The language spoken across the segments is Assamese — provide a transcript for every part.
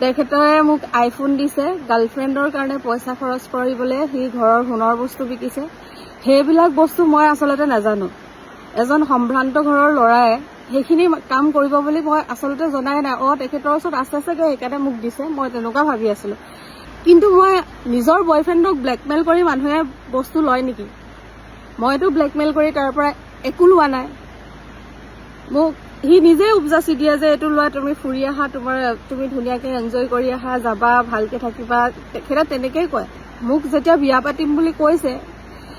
তেখেতে মোক আইফোন দিছে, গাৰ্লফ্ৰেণ্ডৰ কাৰণে পইচা খৰচ কৰিবলৈ সি ঘৰৰ সোণৰ বস্তু বিকিছে। সেইবিলাক বস্তু মই আচলতে নাজানো। এজন সম্ভ্ৰান্ত ঘৰৰ ল'ৰাই সেইখিনি কাম কৰিব বুলি মই আচলতে জনাই নাই। তেখেতৰ ওচৰত আছে চাগে সেইকাৰণে মোক দিছে, মই তেনেকুৱা ভাবি আছিলো। কিন্তু মই নিজৰ বয়ফ্ৰেণ্ডক ব্লেকমেইল কৰি মানুহে বস্তু লয় নেকি? মইতো ব্লেকমেইল কৰি তাৰ পৰা একো লোৱা নাই। মোক সি নিজে উপজাচি দিয়ে যে এইটো লোৱা, তুমি ফুৰি আহা, তুমি ধুনীয়াকে এনজয় কৰি আহা, যাবা, ভালকে থাকিবা। তেখেতে তেনেকেই কয়। মোক যেতিয়া বিয়া পাতিম বুলি কৈছে,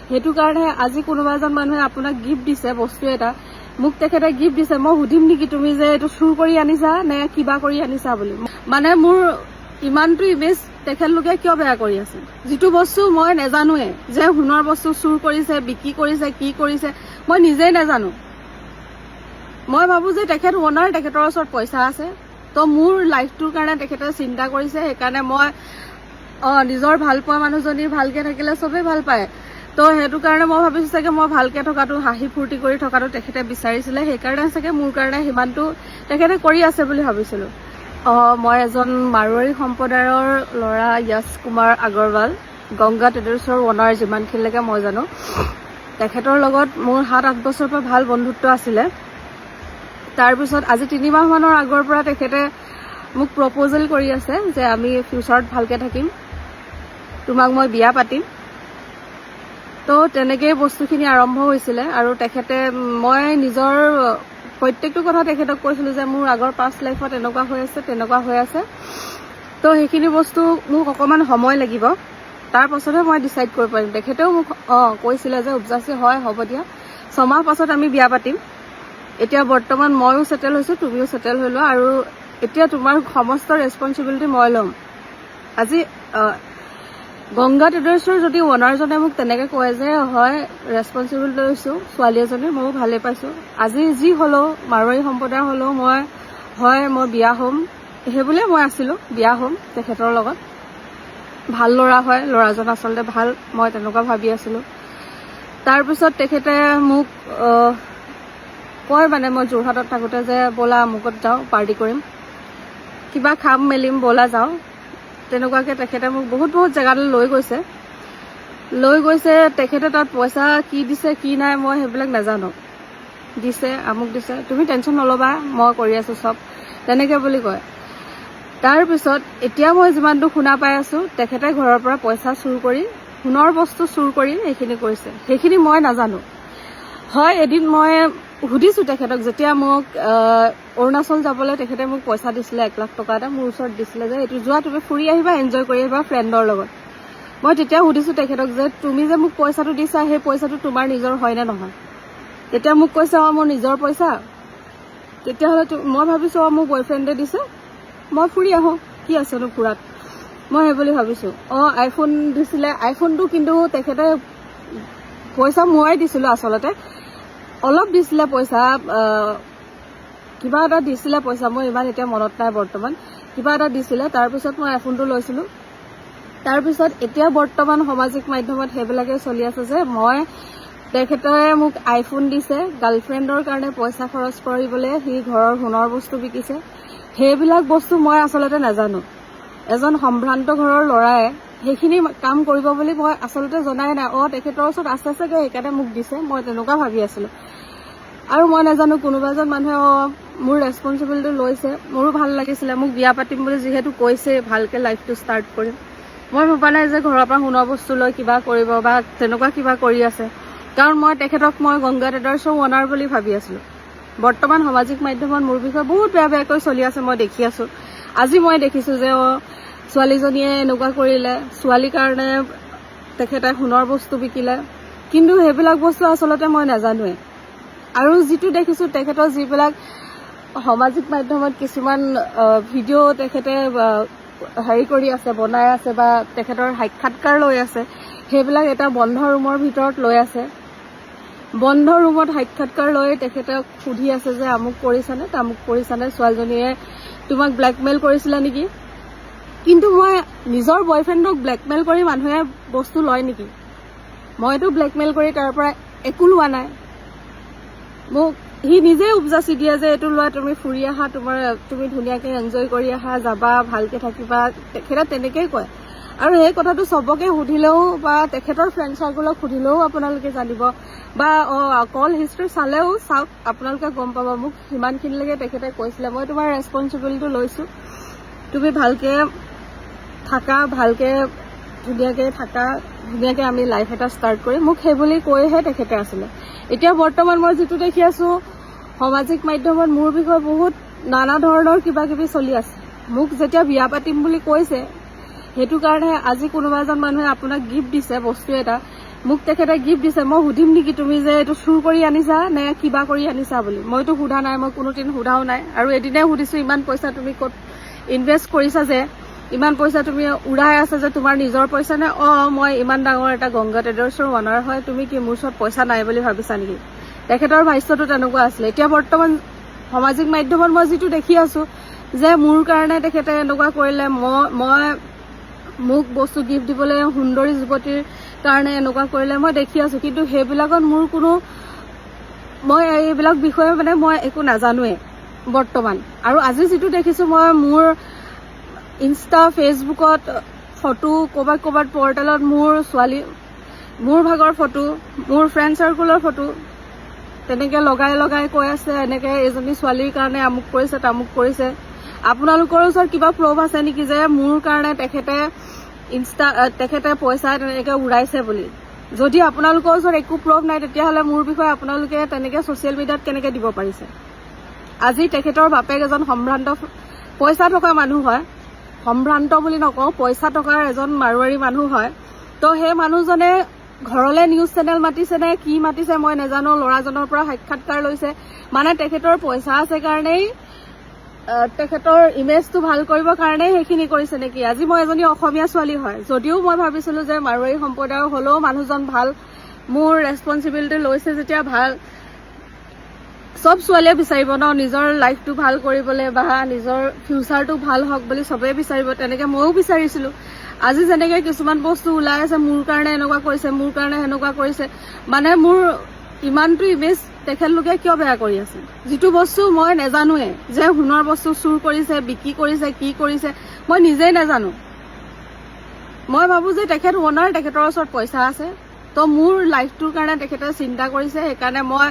সেইটো কাৰণে আজি কোনোবা এজন মানুহে আপোনাক গিফ্ট দিছে বস্তু এটা, মোক তেখেতে গিফ্ট দিছে, মই সুধিম নেকি তুমি যে এইটো চুৰ কৰি আনিছা নে কিবা কৰি আনিছা বুলি। মানে মোৰ ইমানটো ইমেজ তেখেতলোকে কিয় বেয়া কৰি আছে? যিটো বস্তু মই নাজানোৱে, যে সোণৰ বস্তু চুৰ কৰিছে, বিক্ৰী কৰিছে, কি কৰিছে, মই নিজেই নাজানো। মই ভাবো যে তেখেত ওনাৰ, তেখেতৰ ওচৰত পইচা আছে, তো মোৰ লাইফটোৰ কাৰণে তেখেতে চিন্তা কৰিছে। সেইকাৰণে মই নিজৰ ভাল পোৱা মানুহজনী ভালকে থাকিলে চবেই ভাল পায়, তো সেইটো কাৰণে মই ভাবিছো চাগে মই ভালকে থকাটো, হাঁহি ফূৰ্তি কৰি থকাটো তেখেতে বিচাৰিছিলে। সেইকাৰণে চাগে মোৰ কাৰণে সিমানটো তেখেতে কৰি আছে বুলি ভাবিছিলো। মই এজন মাৰোৱাৰী সম্প্ৰদায়ৰ ল'ৰা, য়শ কুমাৰ আগৰৱাল, গংগা ট্ৰেডাৰ্ছৰ ওনাৰ, যিমানখিনিলৈকে মই জানো। তেখেতৰ লগত মোৰ 7-8 বছৰৰ পৰা ভাল বন্ধুত্ব আছিলে। তাৰপিছত আজি 3 মাহমানৰ আগৰ পৰা তেখেতে মোক প্ৰপ'জেল কৰি আছে যে আমি ফিউচাৰত ভালকে থাকিম, তোমাক মই বিয়া পাতিম। তো তেনেকেই বস্তুখিনি আৰম্ভ হৈছিলে। আৰু তেখেতে, মই নিজৰ প্ৰত্যেকটো কথা তেখেতক কৈছিলো যে মোৰ আগৰ পাষ্ট লাইফত এনেকুৱা হৈ আছে, তেনেকুৱা হৈ আছে, তো সেইখিনি বস্তু মোক অকণমান সময় লাগিব, তাৰ পাছতহে মই ডিচাইড কৰিব পাৰিম। তেখেতেও মোক কৈছিলে যে উপজাচি হয়, হ'ব দিয়া, 6 মাহ পাছত আমি বিয়া পাতিম। এতিয়া বৰ্তমান ময়ো ছেটেল হৈছো, তুমিও ছেটেল হৈ লোৱা, আৰু এতিয়া তোমাৰ সমস্ত ৰেছপনচিবিলিটি মই ল'ম। আজি গংগা ট্ৰেডাৰ্ছৰ যদি ওনাৰজনে মোক তেনেকে কয় যে হয় ৰেছপনচিবিলিটি লৈছো ছোৱালী এজনী, ময়ো ভালেই পাইছো। আজি যি হ'লেও, মাৰোৱাৰী সম্প্ৰদায়ৰ হ'লেও মই বিয়া হ'ম, সেইবুলিয়ে মই আছিলো, বিয়া হ'ম তেখেতৰ লগত। ভাল ল'ৰা হয়, ল'ৰাজন আচলতে ভাল, মই তেনেকুৱা ভাবি আছিলো। তাৰপিছত তেখেতে মোক কয়, মানে মই যোৰহাটত থাকোতে যে ব'লা আমুকত যাওঁ, পাৰ্টি কৰিম, কিবা খাম মেলিম, ব'লা যাওঁ। তেনেকুৱাকে তেখেতে মোক বহুত জেগালৈ লৈ গৈছে। তেখেতে তাত পইচা কি দিছে কি নাই মই সেইবিলাক নাজানো। দিছে, আমুক দিছে, তুমি টেনশ্যন নল'বা, মই কৰি আছো চব, তেনেকে বুলি কয়। তাৰপিছত এতিয়া মই যিমানটো শুনা পাই আছো, তেখেতে ঘৰৰ পৰা পইচা চুৰ কৰি, সোণৰ বস্তু চুৰ কৰি এইখিনি কৰিছে। সেইখিনি মই নাজানো। হয়, এদিন মই সুধিছো তেখেতক, যেতিয়া মোক অৰুণাচল যাবলৈ তেখেতে মোক পইচা দিছিলে 1 লাখ টকা এটা মোৰ ওচৰত দিছিলে যে এইটো যোৱা, তুমি ফুৰি আহিবা, এনজয় কৰি আহিবা ফ্ৰেণ্ডৰ লগত। মই তেতিয়া সুধিছো তেখেতক যে তুমি যে মোক পইচাটো দিছা, সেই পইচাটো তোমাৰ নিজৰ হয় নে নহয়? তেতিয়া মোক কৈছে মোৰ নিজৰ পইচা। তেতিয়াহ'লে মই ভাবিছো মোৰ বয়ফ্ৰেণ্ডে দিছে, মই ফুৰি আহো, কি আছেনো ফুৰাত, মই সেই বুলি ভাবিছো। আইফোন দিছিলে, আইফোনটো কিন্তু তেখেতে পইচা ময়ে দিছিলো আচলতে, অলপ দিছিলে পইচা, কিবা এটা দিছিলে পইচা, মই ইমান এতিয়া মনত নাই বৰ্তমান, কিবা এটা দিছিলে। তাৰপিছত মই আইফোনটো লৈছিলো। তাৰপিছত এতিয়া বৰ্তমান সামাজিক মাধ্যমত সেইবিলাকে চলি আছে যে তেখেতে মোক আইফোন দিছে, গাৰ্লফ্ৰেণ্ডৰ কাৰণে পইচা খৰচ কৰিবলৈ সি ঘৰৰ সোণৰ বস্তু বিকিছে। সেইবিলাক বস্তু মই আচলতে নাজানো। এজন সম্ভ্ৰান্ত ঘৰৰ ল'ৰাই সেইখিনি কাম কৰিব বুলি মই আচলতে জনাই নাই। তেখেতৰ ওচৰত আছে চাগে সেইকাৰণে মোক দিছে, মই তেনেকুৱা ভাবি আছিলো। আৰু মই নাজানো কোনোবা এজন মানুহে মোৰ ৰেছপনচিবিলিটি লৈছে, মোৰো ভাল লাগিছিলে। মোক বিয়া পাতিম বুলি যিহেতু কৈছে, ভালকে লাইফটো ষ্টাৰ্ট কৰিম, মই ভবা নাই যে ঘৰৰ পৰা সোণৰ বস্তু লৈ কিবা কৰিব বা তেনেকুৱা কিবা কৰি আছে। কাৰণ মই তেখেতক গংগা ট্ৰেডাৰ্ছৰ ওনাৰ বুলি ভাবি আছিলো। বৰ্তমান সামাজিক মাধ্যমত মোৰ বিষয়ে বহুত বেয়াকৈ চলি আছে, মই দেখি আছো। আজি মই দেখিছো যে ছোৱালীজনীয়ে এনেকুৱা কৰিলে, ছোৱালীৰ কাৰণে তেখেতে সোণৰ বস্তু বিকিলে, কিন্তু সেইবিলাক বস্তু আচলতে মই নাজানোৱে। আৰু যিটো দেখিছো তেখেতৰ যিবিলাক সামাজিক মাধ্যমত কিছুমান ভিডিঅ' তেখেতে কৰি আছে, বনাই আছে, বা তেখেতৰ সাক্ষাৎকাৰ লৈ আছে, সেইবিলাক এটা বন্ধ ৰুমৰ ভিতৰত লৈ আছে। বন্ধ ৰুমত সাক্ষাৎকাৰ লৈ তেখেতক সুধি আছে যে আমুক কৰিছানে, তামুক কৰিছানে, ছোৱালীজনীয়ে তোমাক ব্লেকমেইল কৰিছিলে নেকি? কিন্তু মই নিজৰ বয়ফ্ৰেণ্ডক ব্লেকমেইল কৰি মানুহে বস্তু লয় নেকি? মইতো ব্লেকমেইল কৰি তাৰ পৰা একো লোৱা নাই। মোক সি নিজে উপজাচি দিয়ে যে এইটো লোৱা, তুমি ফুৰি আহা, তুমি ধুনীয়াকে এনজয় কৰি আহা, যাবা, ভালকে থাকিবা, তেখেতে তেনেকেই কয়। আৰু সেই কথাটো চবকে সুধিলেও বা তেখেতৰ ফ্ৰেণ্ড চাৰ্কলক সুধিলেও আপোনালোকে জানিব, বা কল হিষ্ট্ৰী চালেও চাওক, আপোনালোকে গম পাব। মোক সিমানখিনিলৈকে তেখেতে কৈছিলে, মই তোমাৰ ৰেছপনচিবিলিটি লৈছো, তুমি ভালকে থাকা, ভালকে ধুনীয়াকে থাকা, ধুনীয়াকে আমি লাইফ এটা ষ্টাৰ্ট কৰিম, মোক সেই বুলি কৈহে তেখেতে আছিলে। এতিয়া বৰ্তমান মই যিটো দেখি আছো, সামাজিক মাধ্যমত মোৰ বিষয়ে বহুত নানা ধৰণৰ কিবা কিবি চলি আছে। মোক যেতিয়া বিয়া পাতিম বুলি কৈছে, সেইটো কাৰণে আজি কোনোবা এজন মানুহে আপোনাক গিফ্ট দিছে বস্তু এটা, মোক তেখেতে গিফ্ট দিছে, মই সুধিম নেকি তুমি যে এইটো চুৰ কৰি আনিছা নে কিবা কৰি আনিছা বুলি? মইতো সোধা নাই, মই কোনোদিন সোধাও নাই। আৰু এদিনে সুধিছো, ইমান পইচা তুমি ক'ত ইনভেষ্ট কৰিছা, যে ইমান পইচা তুমি উৰাই আছা, যে তোমাৰ নিজৰ পইচা নে? মই ইমান ডাঙৰ এটা গংগা ট্ৰেডাৰ্ছৰ অনাৰ হয়, তুমি কি মোৰ ওচৰত পইচা নাই বুলি ভাবিছা নেকি? তেখেতৰ ভাষ্যটো তেনেকুৱা আছিলে। এতিয়া বৰ্তমান সামাজিক মাধ্যমত মই যিটো দেখি আছো, যে মোৰ কাৰণে তেখেতে এনেকুৱা কৰিলে, মোক বস্তু গিফ্ট দিবলৈ সুন্দৰী যুৱতীৰ কাৰণে এনেকুৱা কৰিলে, মই দেখি আছো। কিন্তু সেইবিলাকত মোৰ মই এইবিলাক বিষয়ে মই একো নাজানোৱে বৰ্তমান। আৰু আজি যিটো দেখিছো, মই মোৰ ইনষ্টা, ফেচবুকত ফটো, ক'ৰবাত পৰ্টেলত মোৰ ভাগৰ ফটো, মোৰ ফ্ৰেণ্ড চাৰ্কুলৰ ফটো তেনেকে লগাই কৈ আছে, এনেকে এজনী ছোৱালীৰ কাৰণে আমুক কৰিছে, তামুক কৰিছে। আপোনালোকৰ ওচৰত কিবা প্ৰুফ আছে নেকি যে মোৰ কাৰণে তেখেতে পইচা তেনেকে উৰাইছে বুলি? যদি আপোনালোকৰ ওচৰত একো প্ৰুফ নাই, তেতিয়াহ'লে মোৰ বিষয়ে আপোনালোকে তেনেকে ছচিয়েল মিডিয়াত কেনেকে দিব পাৰিছে? আজি তেখেতৰ বাপেক এজন সম্ভ্ৰান্ত, পইচা থকা মানুহ হয়, সম্ভ্ৰান্ত বুলি নকওঁ, পইচা টকাৰ এজন মাৰোৱাৰী মানুহ হয়। তো সেই মানুহজনে ঘৰলে নিউজ চেনেল মাতিছে নে কি মাতিছে মই নাজানো, ল'ৰাজনৰ পৰা সাক্ষাৎকাৰ লৈছে, তেখেতৰ পইচা আছে কাৰণেই, তেখেতৰ ইমেজটো ভাল কৰিবৰ কাৰণেই সেইখিনি কৰিছে নেকি? আজি মই এজনী অসমীয়া ছোৱালী হয়, যদিও মই ভাবিছিলো যে মাৰোৱাৰী সম্প্ৰদায়ৰ হলেও মানুহজন ভাল, মোৰ ৰেছপনচিবিলিটি লৈছে যেতিয়া ভাল। চব ছোৱালীয়ে বিচাৰিব ন নিজৰ লাইফটো ভাল কৰিবলৈ, বা নিজৰ ফিউচাৰটো ভাল হওক বুলি চবেই বিচাৰিব, তেনেকে ময়ো বিচাৰিছিলো। আজি যেনেকে কিছুমান বস্তু ওলাই আছে, মোৰ কাৰণে এনেকুৱা কৰিছে, মোৰ কাৰণে সেনেকুৱা কৰিছে, মোৰ ইমানটো ইমেজ তেখেতলোকে কিয় বেয়া কৰি আছে? যিটো বস্তু মই নাজানোৱে, যে সোণৰ বস্তু চুৰ কৰিছে, বিক্ৰী কৰিছে, কি কৰিছে, মই নিজেই নাজানো। মই ভাবো যে তেখেত অনাৰ, তেখেতৰ ওচৰত পইচা আছে, তো মোৰ লাইফটোৰ কাৰণে তেখেতে চিন্তা কৰিছে। সেইকাৰণে মই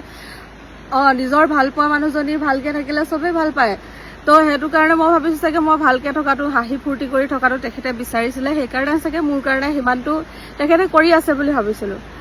নিজৰ ভাল পোৱা মানুহজনী ভালকে থাকিলে চবেই ভাল পায়, তো সেইটো কাৰণে মই ভাবিছো চাগে মই ভালকে থকাটো, হাঁহি ফূৰ্তি কৰি থকাটো তেখেতে বিচাৰিছিলে। সেইকাৰণে চাগে মোৰ কাৰণে সিমানটো তেখেতে কৰি আছে বুলি ভাবিছিলো।